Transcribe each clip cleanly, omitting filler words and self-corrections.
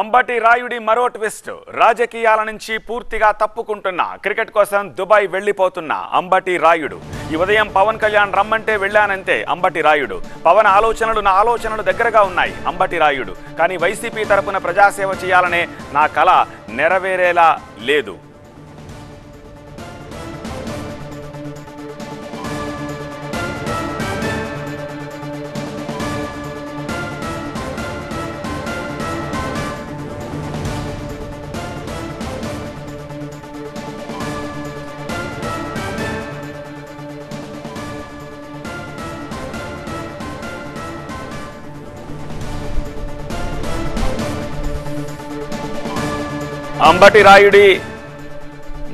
అంబటి రాయుడి మరో ట్విస్ట్. రాజకీయాల నుంచి పూర్తిగా తప్పుకుంటున్న, క్రికెట్ కోసం దుబాయ్ వెళ్లిపోతున్న అంబటి రాయుడు. ఈ ఉదయం పవన్ కళ్యాణ్ రమ్మంటే వెళ్ళానంతే అంబటి రాయుడు. పవన్ ఆలోచనలు నా ఆలోచనలు దగ్గరగా ఉన్నాయి అంబటి రాయుడు. కానీ వైసీపీ తరపున ప్రజాసేవ చేయాలనే నా కల నెరవేరేలా లేదు. అంబటి రాయుడి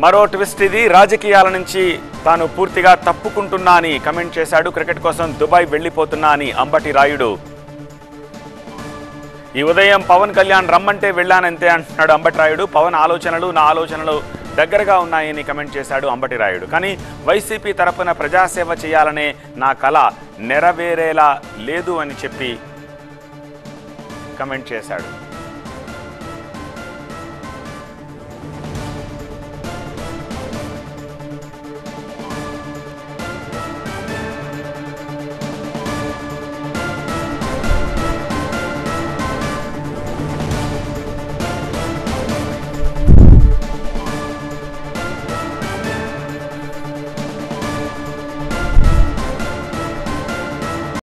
మరో ట్విస్ట్ ఇది. రాజకీయాల నుంచి తాను పూర్తిగా తప్పుకుంటున్నా అని కమెంట్ చేశాడు. క్రికెట్ కోసం దుబాయ్ వెళ్లిపోతున్నా అని అంబటి రాయుడు. ఈ ఉదయం పవన్ కళ్యాణ్ రమ్మంటే వెళ్ళానంతే అంటున్నాడు అంబటి రాయుడు. పవన్ ఆలోచనలు నా ఆలోచనలు దగ్గరగా ఉన్నాయని కమెంట్ చేశాడు అంబటి రాయుడు. కానీ వైసీపీ తరపున ప్రజాసేవ చేయాలనే నా కల నెరవేరేలా లేదు అని చెప్పి కమెంట్ చేశాడు.